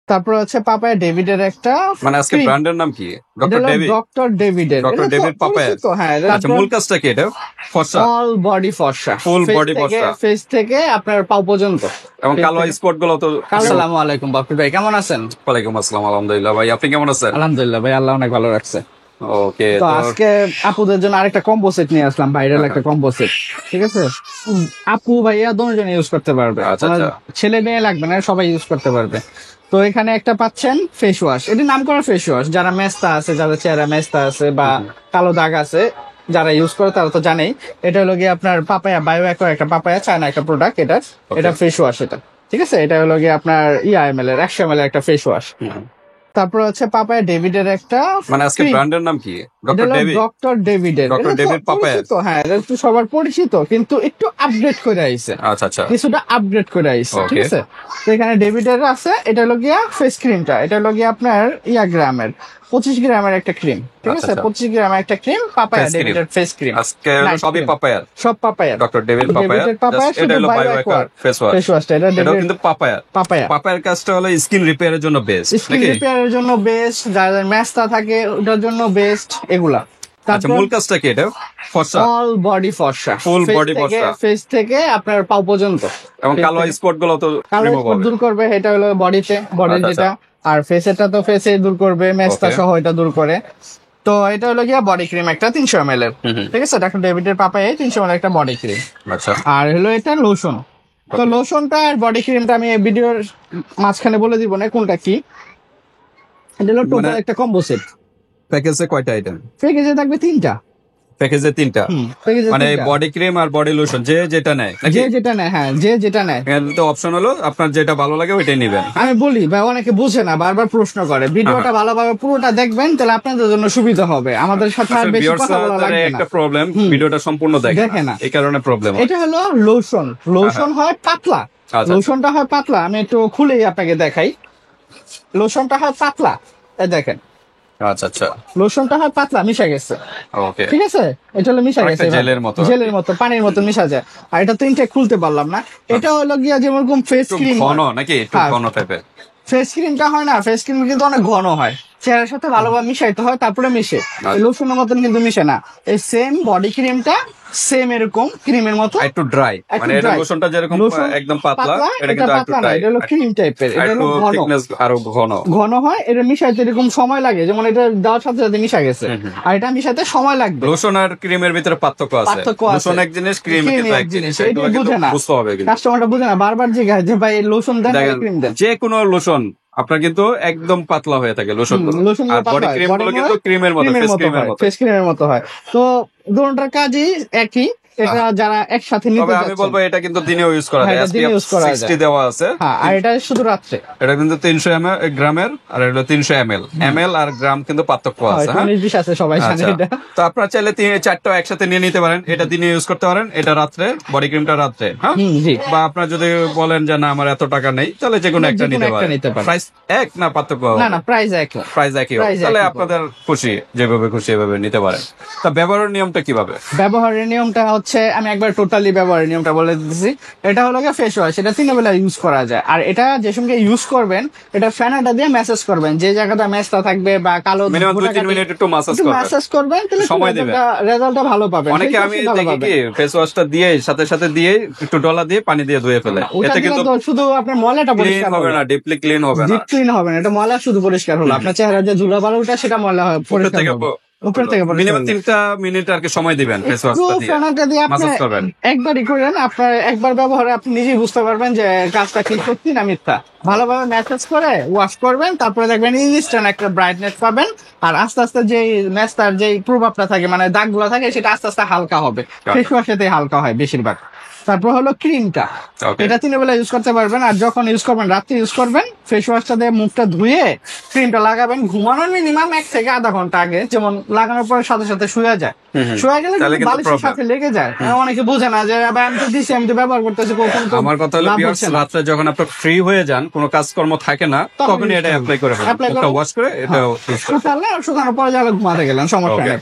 তারপর হচ্ছে পাপায়া ডেভিডের একটা মানে আজকে cream। ব্র্যান্ডের নাম কি? এটা ডক্টর হলো ডেভিড। ডক্টর ডেভিডের। ডক্টর এটা তো ডেভিড পাপায়া। পরিচিত, হ্যাঁ। আচ্ছা, মূল কাজটা কি এটা? ফর্সা অল বডি ফর্সা, ফুল Face বডি থেকে- ফর্সা ফেস থেকে আপনার পাও পর্যন্ত। এবং Face কালো থেকে- স্পট গুলো তো। আসসালামু আলাইকুম বাপ্পি ভাই, কেমন আছেন? ওয়ালাইকুম আসসালাম, আলহামদুলিল্লাহ ভাই, আপনি কেমন আছেন? আলহামদুলিল্লাহ ভাই, আল্লাহ অনেক ভালো রাখছে। ওকে, তো আজকে আপুদের জন্য আরেকটা কম্বো সেট নিয়ে আসলাম, ভাইরাল একটা কম্বো সেট। ঠিক আছে, আপু ভাইয়া দুজন ইউজ করতে পারবে। আচ্ছা, তোমার আচ্ছা। ছেলে মেয়ে লাগবে না, সবাই ইউজ করতে পারবে। তো এখানে একটা পাচ্ছেন ফেস ওয়াশ, এটি নাম করা ফেস ওয়াশ। যারা মেস্তা আছে, যাদের চেহারা মেস্তা আছে বা কালো দাগ আছে, যারা ইউজ করে তারা তো জানেই। এটা হলো গিয়ে আপনার পাপায়া বায়ো একটা পাপায়া চায়না একটা প্রোডাক্ট। এটা ফেস ওয়াশ এটা। ঠিক আছে, এটা হলো গিয়ে আপনার ml এর 100 ml একটা ফেস ওয়াশ। তারপর হচ্ছে পাপায়া ডেভিডের একটা মানে আজকে cream। ব্র্যান্ডের নাম কি? এটা ডক্টর হলো ডেভিড। ডক্টর ডেভিডের। ডক্টর এটা তো ডেভিড পাপায়া। পরিচিত, হ্যাঁ, এটা তো সবার পরিচিত, কিন্তু একটু আপডেট করে আইছে। আচ্ছা আচ্ছা, কিছুটা আপডেট করে আইছে। ঠিক Okay. আছে, তো এখানে ডেভিডের আছে। এটা হলো গিয়া ফেস ক্রিমটা, এটা হলো গিয়া আপনার গ্রামের 25 গ্রামের একটা ক্রিম। ঠিক আচ্ছা, আছে, আচ্ছা। 25 গ্রামের একটা ক্রিম, পাপায়া Face cream। ডেভিডের ফেস ক্রিম। আজকে হলো সবই পাপায়ার। সব পাপায়া, ডক্টর ডেভিড পাপায়া। ডেভিডের পাপায়া, Just এটা হলো বায়ো ফেস ওয়াশ। ফেস ওয়াশটা এটা এটাও ডেভিড কিন্তু পাপায়া। পাপায়া। পাপায়ার কাজটা হলো স্কিন রিপেয়ারের জন্য বেস্ট স্কিন নাকি? রিপেয়ারের জন্য বেস্ট, যাদের মেস্তা থাকে ওটার জন্য বেস্ট এগুলা। আচ্ছা, মূল কাজটা কি এটা? ফর্সা অল বডি ফর্সা, Full Face body থেকে- ফর্সা। ফেস থেকে আপনার পাও পর্যন্ত। এবং Face কালো থেকে- স্পট গুলো তো কালো রিমুভ স্পট হবে। দূর করবে, এটা হলো বডিতে, বডির আচ্ছা, যেটা। আর ফেসেরটা তো ফেসে দূর করবে, মেস্তা Okay. সহ এটা দূর করে। তো এটা হলো গিয়া বডি ক্রিম একটা 300 ml এর। ঠিক আছে, ডক্টর ডেভিডের পাপায় 300 ml একটা বডি ক্রিম। আচ্ছা, আর হলো এটা লোশন। তো লোশনটা আর বডি ক্রিমটা আমি এই ভিডিওর মাঝখানে বলে দিব না কোনটা কি। এটা হলো টোটাল মানে- একটা কম্বো সেট। প্যাকেজে কয়টা আইটেম? প্যাকেজে থাকবে 3টা। প্যাকেজে 3টা। প্যাকেজে মানে 3টা। বডি ক্রিম আর বডি লোশন যে যেটা নেয় নাকি? যে যেটা নেয়, হ্যাঁ, যে যেটা নেয়। এখানে তো অপশন হলো আপনার যেটা ভালো লাগে ওইটাই নেবেন। আমি বলি ভাই, অনেকে বুঝে না, বারবার প্রশ্ন করে। ভিডিওটা ভালোভাবে পুরোটা দেখবেন, তাহলে আপনাদের জন্য সুবিধা হবে, আমাদের সাথে আর আসলে বেশি viewers কথা বলা দের লাগবে না। একটা প্রবলেম, ভিডিওটা সম্পূর্ণ দেখে দেখে না। না, এই কারণে প্রবলেম হয়। এটা হলো লোশন। লোশন হয় পাতলা, আচ্ছা। লোশনটা হয় পাতলা। আমি একটু খুলেই আপনাকে দেখাই। লোশনটা হয় পাতলা, এই দেখেন, আচ্ছা আচ্ছা, লোশনটা হয় পাতলা, মিশা গেছে। ওকে। ঠিক আছে, এটা হলো মিশা অনেকটা গেছে, জেলের মতো। জেলের মতো, পানির মতো মিশা যায়। আর এটা তো ইনটেক খুলতে পারলাম না। এটা হলো গিয়া যেমন ফেস একটু ক্রিম, ঘন নাকি? একটু হ্যাঁ। ঘন টাইপের। ফেস ক্রিমটা হয় না, ফেস ক্রিম কিন্তু অনেক ঘন হয়, চেহারার সাথে ভালোভাবে মিশাইতে হয়, তারপরে মিশে। এই লোশনের মতন কিন্তু মিশে না। এই সেম বডি ক্রিমটা সেম এরকম ক্রিমের মতো, একটু ড্রাই, একটু মানে এটা dry। লোশনটা যেরকম লোশন একদম পাতলা, এটা এটা কিন্তু একটু পাতলা না, ড্রাই, এটা হলো ক্রিম টাইপের, এটা একটু হলো ঘন। থিকনেস আরো ঘন। ঘন হয়, এটা মিশাইতে এরকম সময় লাগে, যেমন এটা দেওয়ার সাথে সাথে মিশা গেছে। আর এটা মিশাইতে সময় লাগবে। লোশন আর ক্রিমের ভিতরে পার্থক্য আছে। পার্থক্য আছে। লোশন এক জিনিস, ক্রিম Cream কিন্তু এক এক জিনিস, জিনিস। এগুলো এটা কিন্তু বুঝে না। বুঝতে হবে কিন্তু। কাস্টমারটা বুঝে না, বারবার জিজ্ঞাসা যে ভাই লোশন দেন, দেখেন, ক্রিম দেন। যে কোনো লোশন আপনার কিন্তু একদম পাতলা হয়ে থাকে লোশন গুলো, লোশন আর বডি ক্রিম গুলো কিন্তু ক্রিমের মতো, ফেস ক্রিমের মতো। ফেস ক্রিমের মতো হয়। তো দুটোটার কাজই একই। এটা যারা একসাথে নিতে তবে আমি যাচ্ছেন, বলবো এটা কিন্তু দিনেও ইউজ করা হ্যাঁ, যায়। এটা দিনে SPF use করা 60 যায়। দেওয়া আছে। হ্যাঁ, আর এটা শুধু রাত্রে। এটা কিন্তু 300 গ্রামের, আর এটা 300 ml আর গ্রাম কিন্তু পার্থক্য আছে। হ্যাঁ, 19-20 আছে, সবাই জানে আচ্ছা। এটা। তো আপনারা চাইলে 3-4টা একসাথে নিয়ে নিতে পারেন। এটা দিনে ইউজ করতে পারেন, এটা রাত্রে, বডি ক্রিমটা রাত্রে। হ্যাঁ, জি। বা আপনার যদি বলেন যে না আমার এত টাকা নেই, তাহলে যে কোনো একটা যে কোনো নিতে একটা পারেন। নিতে পারেন। প্রাইস এক না পার্থক্য? না না, প্রাইস একই। প্রাইস একই হবে। Price তাহলে একই হবে। আপনাদের খুশি, যেভাবে খুশি এভাবে নিতে পারেন। তা ব্যবহারের নিয়মটা কিভাবে? ব্যবহারের নিয়মটা হচ্ছে, আমি একবার টোটালি ব্যবহারের নিয়মটা বলে দিচ্ছি। এটা হলো গিয়ে ফেস ওয়াশ, এটা 3 বেলা ইউজ করা যায়। আর এটা যে সঙ্গে ইউজ করবেন, এটা ফ্যানাটা দিয়ে ম্যাসেজ করবেন, যে জায়গাটা মেসটা থাকবে বা কালো মিনিমাম 2-3 মিনিট একটু মাসাজ করবেন। ম্যাসেজ করবেন, তাহলে সময় দিবেন। রেজাল্টটা ভালো পাবেন। অনেকে আমি দেখি কি ফেস ওয়াশটা দিয়ে সাথে সাথে দিয়ে একটু ডলা দিয়ে পানি দিয়ে ধুয়ে ফেলে, ওটা এতে দিলে কিন্তু তো শুধু আপনার ময়লাটা ক্লিন পরিষ্কার হবে না, ডিপলি ক্লিন হবে না। ডিপ ক্লিন হবে না, এটা ময়লা শুধু পরিষ্কার হলো। আপনার চেহারা যে ধুলাবালুটা সেটা ময়লা হয়, উপর পরিষ্কার থেকে হবে। উপর থেকে পরিষ্কার মিনিমাম হবে। 3টা মিনিট আর কি সময় দিবেন ফেস একটু ওয়াশটা দিয়ে ফ্যানাটা দিয়ে আপনি মাসাজ করবেন। একবারই করেন, আপনার একবার ব্যবহারে আপনি নিজেই বুঝতে পারবেন যে কাজটা কি সত্যি না মিথ্যা। ভালোভাবে ম্যাসেজ করে ওয়াশ করবেন, তারপরে দেখবেন ইনস্ট্যান্ট একটা ব্রাইটনেস পাবেন। আর আস্তে আস্তে যেই ম্যাচটার যেই প্রভাবটা থাকে, মানে দাগগুলো থাকে, সেটা আস্তে আস্তে হালকা হবে। ফেস ওয়াশেতে হালকা হয় বেশিরভাগ। তারপর হলো ক্রিমটা, Okay. এটা 3 বেলা ইউজ করতে পারবেন। আর যখন ইউজ করবেন, রাত্রে ইউজ করবেন, ফেস ওয়াশটা দিয়ে মুখটা ধুয়ে ক্রিমটা লাগাবেন। ঘুমানোর মিনিমাম 1 থেকে আধা ঘন্টা আগে, যেমন লাগানোর পরে সাথে সাথে শুয়ে যায়, শুয়ে গেলে তাহলে কিন্তু কিন্তু বালিশের problem। সাথে লেগে যায়। অনেকে বোঝে না যে ভাই আমি তো দিছি, আমি তো ব্যবহার করতেছি, কখন তো আমার কথা হলো লাভ viewers, হচ্ছে না। রাত্রে যখন আপনি ফ্রি হয়ে যান, কোনো কাজকর্ম থাকে না, তখন তখন use এটা করবেন। অ্যাপ্লাই করে Apply ফেলবেন, করে- ওয়াশ করে এটা use করবেন। শুকালে শুকানোর পরে যারা ঘুমাতে গেলেন সমস্যা Okay. নেই।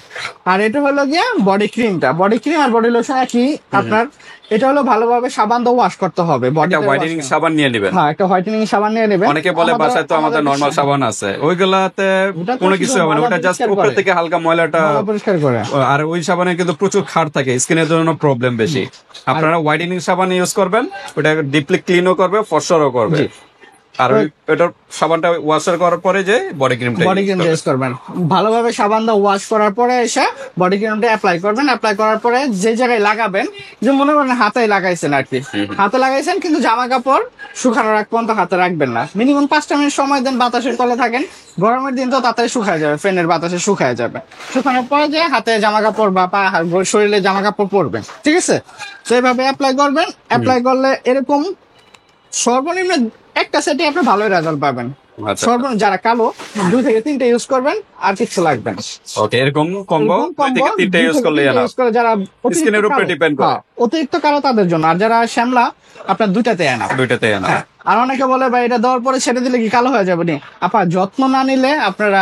আর এটা হলো গিয়ে বডি ক্রিমটা, বডি ক্রিম আর বডি লোশন একই আপনার। এটা হলো ভালোভাবে সাবান দিয়ে ওয়াশ করতে হবে বডি। একটা হোয়াইটেনিং সাবান নিয়ে নেবেন। হ্যাঁ, একটা হোয়াইটেনিং সাবান নিয়ে নেবেন। অনেকে বলে বাসায় তো আমাদের নরমাল সাবান আছে, ওইগুলাতে ওটা তো কোনো শুধু কিছু হবে না, ময়লা ওটা জাস্ট পরিষ্কার উপর করে। থেকে হালকা ময়লাটা। ময়লা পরিষ্কার করে। আর ওই সাবানে কিন্তু প্রচুর ক্ষার থাকে, স্কিনের জন্য প্রবলেম বেশি। আপনারা হোয়াইটেনিং সাবান ইউজ করবেন, ওটা ডিপলি ক্লিনও করবে, ফর্সরও করবে। জি। আর ওই এটার সাবানটা ওয়াশার করার পরে যে বডি ক্রিমটা বডি ক্রিম ইউজ করবেন, ভালোভাবে সাবান দিয়ে ওয়াশ করার পরে এসে বডি ক্রিমটা অ্যাপ্লাই করবেন। অ্যাপ্লাই করার পরে যে জায়গায় লাগাবেন, যে মনে করেন হাতে লাগাইছেন আর কি, হাতে লাগাইছেন কিন্তু জামা কাপড় শুকানোর আগ পর্যন্ত হাতে রাখবেন না। মিনিমাম 5টা মিনিট সময় দেন, বাতাসের তলে থাকেন। গরমের দিন তো তাড়াতাড়ি শুকায় যাবে, ফ্যানের বাতাসে শুকায় যাবে। শুকানোর পরে যে হাতে জামা কাপড় বা পা শরীরে জামা কাপড় পরবেন, ঠিক আছে? তো এইভাবে অ্যাপ্লাই করবেন। অ্যাপ্লাই করলে এরকম সর্বনিম্ন একটা সেটে আপনি ভালোই রেজাল্ট পাবেন। আচ্ছা। সর্বনিম্ন যারা কালো 2 থেকে 3টে ইউজ করবেন, আর কিছু লাগবে না। ওকে, এরকম কম্বো এরকম combo 2 থেকে 3টা ইউজ করলে use করে যারা অতিরিক্ত স্কিনের উপরে কালো, depend করে। হ্যাঁ, অতিরিক্ত কালো তাদের জন্য। আর যারা শ্যামলা, আপনার 2টাতে এনা। দুইটাতে না। আর অনেকে বলে ভাই এটা দেওয়ার পরে ছেড়ে দিলে কি কালো হয়ে যাবে নি? আপা যত্ন না নিলে আপনারা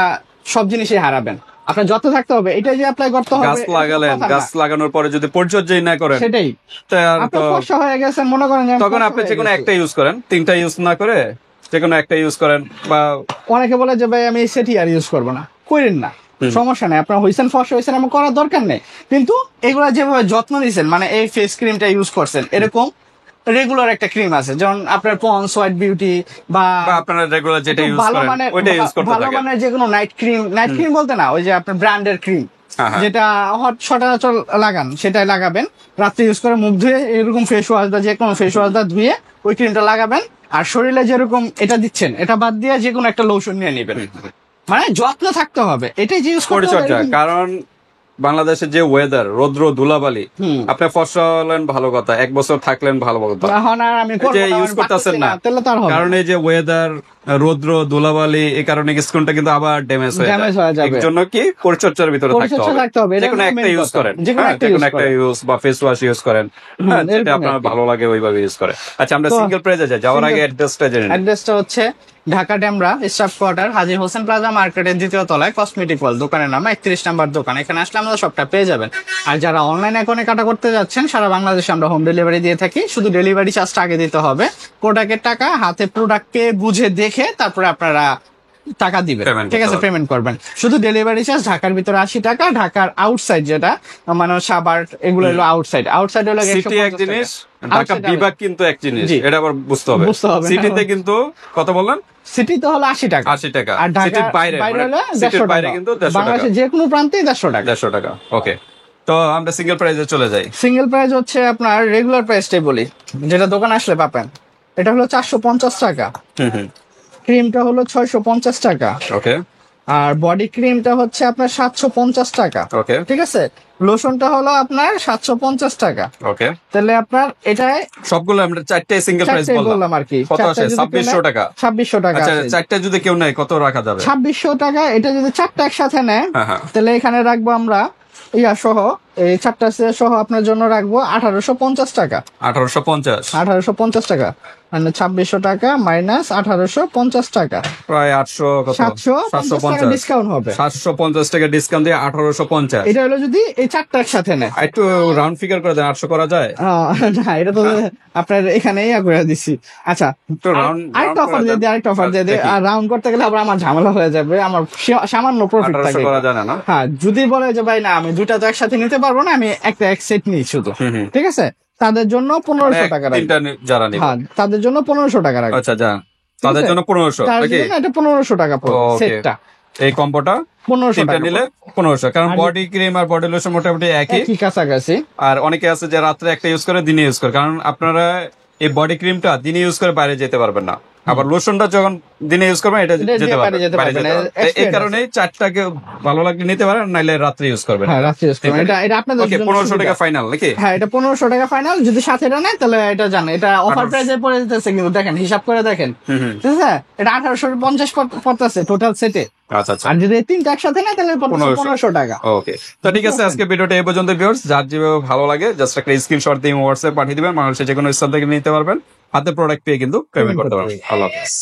সব জিনিসই হারাবেন। আপনার যত্ন থাকতে হবে, এটা যে অ্যাপ্লাই করতে হবে গাছ লাগালেন, কথা না। গাছ লাগানোর পরে যদি পরিচর্যাই না করেন, সেটাই তা আর আপনার তো ফর্সা হয়ে গেছেন, মনে করেন যে আমি তখন ফর্সা আপনি হয়ে যে কোনো গেছি। একটা ইউজ করেন, 3টা ইউজ না করে যে কোনো একটা ইউজ করেন। বা অনেকে বলে যে ভাই আমি সেটি আর ইউজ করবো না, করেন না, সমস্যা নেই। আপনার হইছেন ফর্সা হইছেন, আমার করার দরকার নেই। কিন্তু এগুলা যেভাবে যত্ন নিছেন, মানে এই ফেস ক্রিমটা ইউজ করছেন, এরকম রেগুলার একটা ক্রিম আছে, যেমন আপনার পন্স হোয়াইট বিউটি বা বা আপনারা রেগুলার যেটা ইউজ ভালো করেন মানের, ওইটা ইউজ করতে ভালো থাকেন। মানের যে কোনো নাইট ক্রিম বলতে না, ওই যে আপনার ব্র্যান্ডের ক্রিম হ্যাঁ, হ্যাঁ। যেটা হট সচরাচর লাগান, সেটাই লাগাবেন। রাত্রে ইউজ করে মুখ ধুয়ে এরকম ফেস ওয়াশ দা, যে কোনো ফেস ওয়াশ দা ধুয়ে ওই ক্রিমটা লাগাবেন। আর শরীরে যেরকম এটা দিচ্ছেন, এটা বাদ দিয়ে যে কোনো একটা লোশন নিয়ে নেবেন। মানে যত্ন থাকতে হবে, এটাই যে ইউজ করতে হবে। পরিচর্যা, এরকম- কারণ বাংলাদেশের যে ওয়েদার, রৌদ্র ধুলাবালি, আপনি ফর্সা হলেন ভালো কথা, 1 বছর থাকলেন ভালো কথা, এখন আর আমি করবো যে না, ইউজ আমি করতেছেন পারতেছি না, তাহলে তার হবে কারণ এই যে ওয়েদার, রৌদ্র ধুলাবালি, এই কারণে স্কিনটা কিন্তু আবার ড্যামেজ হয়ে Damage হয়ে যায়। যাবে। এর জন্য কি পরিচর্যার ভিতরে থাকতে পরিচর্যা থাকতে হবে, হবে। এটা যে কোনো হলো একটা main ইউজ কথা। করেন, যে কোনো হ্যাঁ, একটা যে কোনো use একটা করেন। ইউজ বা ফেস ওয়াশ ইউজ করেন, হ্যাঁ, যেটা এরকম আপনার একটা। ভালো লাগে ওইভাবে ইউজ করে। আচ্ছা, আমরা তো- সিঙ্গেল প্রাইজে যাই, যাওয়ার আগে অ্যাড্রেসটা জেনে নিই। অ্যাড্রেসটা হচ্ছে ঢাকা ডেমরা স্টাফ কোয়ার্টার, হাজী হোসেন প্লাজা মার্কেটের 2য় তলায়, কসমেটিক ওয়ার্ল্ড দোকানের নাম 31 নাম্বার দোকান। এখানে আসলে আমাদের সবটা পেয়ে যাবেন। আর যারা অনলাইন অ্যাকাউন্টে কাটা করতে যাচ্ছেন, সারা বাংলাদেশে আমরা হোম ডেলিভারি দিয়ে থাকি। শুধু ডেলিভারি চার্জটা আগে দিতে হবে। প্রোডাক্টের টাকা হাতে প্রোডাক্ট পেয়ে বুঝে দেখে তারপরে আপনারা টাকা দিবেন, Payment ঠিক আছে? করতে হবে। পেমেন্ট করবেন। শুধু ডেলিভারি চার্জ ঢাকার ভিতরে 80 টাকা, ঢাকার আউটসাইড যেটা মানে সাভার, এগুলো হলো আউটসাইড হলো সিটি এক 150 জিনিস, টাকা। ঢাকা Outside বিভাগ কিন্তু এক জিনিস, জি। এটা আবার বুঝতে হবে। বুঝতে হবে। সিটিতে কিন্তু কত বললেন? সিটি তো হলো 80 টাকা, 80 টাকা। আর ঢাকা সিটির বাইরে, বাইরে হলো সিটির 150 বাইরে টাকা। কিন্তু 150 টাকা। বাংলাদেশের যে কোনো প্রান্তে 150 টাকা। 150 টাকা। ওকে, তো আমরা সিঙ্গেল প্রাইজে চলে যাই। সিঙ্গেল প্রাইস হচ্ছে আপনার রেগুলার প্রাইসটাই বলি, যেটা দোকান আসলে পাবেন। এটা হলো 450 টাকা, ক্রিমটা হলো 650 টাকা, ওকে আর বডি ক্রিমটা হচ্ছে আপনার 750 টাকা। ওকে ঠিক আছে, লোশনটা হলো আপনার 750 টাকা। ওকে, তাহলে আপনার এটাই সবগুলো আমরা 4টে সিঙ্গেল প্রাইস চারটাই বললাম বললাম আর কি। কত চারটা আছে? যদি 2600 কেউ নেয়, টাকা। 2600 টাকা আচ্ছা, আছে। 4টে যদি কেউ নেয় কত রাখা যাবে? 2600 টাকা। এটা যদি 4টা একসাথে নেয়, হ্যাঁ, হ্যাঁ। তাহলে এখানে রাখবো আমরা ইয়া সহ, এই 4টা সহ আপনার জন্য রাখবো 1850 টাকা। 1850, 1850 টাকা মানে 2600 টাকা মাইনাস 1850 টাকা, প্রায় 800 কত? 750 টাকা ডিসকাউন্ট হবে। 750 টাকা ডিসকাউন্ট দিয়ে 1850। এটা হলো যদি এই 4টা একসাথে নেয়। একটু রাউন্ড ফিগার করে দেন, 800 করা যায়? না, এটা তো আপনার এখানে ইয়া করে দিছি। আচ্ছা, একটু round আরেকটা অফার করে দিয়ে দেন। দিই, আরেকটা অফার দিয়ে দিই। দেখি। আর রাউন্ড করতে গেলে আবার আমার ঝামেলা হয়ে যাবে, আমার সামান্য প্রফিট 1800 থাকে। করা যায় না, না? হ্যাঁ, যদি বলে যে ভাই না আমি দুটা তো একসাথে নিতে পারবো না, আমি একটা এক সেট নিই শুধু, ঠিক আছে, তাদের জন্য 1500 টাকা রাখবো। তিনটা যারা নিবে। হ্যাঁ, তাদের জন্য 1500 টাকা রাখবো। আচ্ছা, যা তাদের আছে? জন্য 1500 তার নাকি? জন্য এটা 1500 টাকা পড়বে ওকে। সেটটা, এই কম্বোটা 1500 তিনটা টাকা নিলে পড়বে। 1500, কারণ আর- বডি ক্রিম আর বডি লোশন মোটামুটি একই। একই কাছাকাছি। আর অনেকে আছে যে রাত্রে একটা ইউজ করে, দিনে ইউজ করে, কারণ আপনারা এই বডি ক্রিমটা দিনে ইউজ করে বাইরে যেতে পারবেন না, আবার লোশনটা যখন দিনে ইউজ করবেন এটা এটা যেতে পারবে যেতে বাইরে পারবে যেতে না, পারবে। এই expired কারণে চারটাকে ভালো লাগলে নিতে পারেন, নাইলে রাত্রে ইউজ করবেন। হ্যাঁ রাত্রে ইউজ করবেন। এটা আপনাদের ওকে, জন্য 1500 সুবিধা। টাকা ফাইনাল নাকি? হ্যাঁ এটা 1500 টাকা ফাইনাল। যদি সাথে এটা নেয় তাহলে এটা জানেন এটা অফার প্রাইসে পড়ে যেতেছে, কিন্তু দেখেন হিসাব করে দেখেন, ঠিক আছে, এটা 1850 পড়তেছে টোটাল সেটে। আচ্ছা আচ্ছা, আর যদি এই তিনটা একসাথে নেয় তাহলে 1500 টাকা। ওকে। তো ঠিক আছে, আজকে ভিডিওটা এই পর্যন্ত ভিউয়ার্স। যার যেভাবে ভালো লাগে জাস্ট একটা স্ক্রিনশট দিয়ে হোয়াটসঅ্যাপ পাঠিয়ে দিবেন, বাংলাদেশে যে কোনো স্থান থেকে নিতে পারবেন, হাতে প্রোডাক্ট পেয়ে কিন্তু পেমেন্ট করতে পারবেন। আল্লাহ হাফেজ।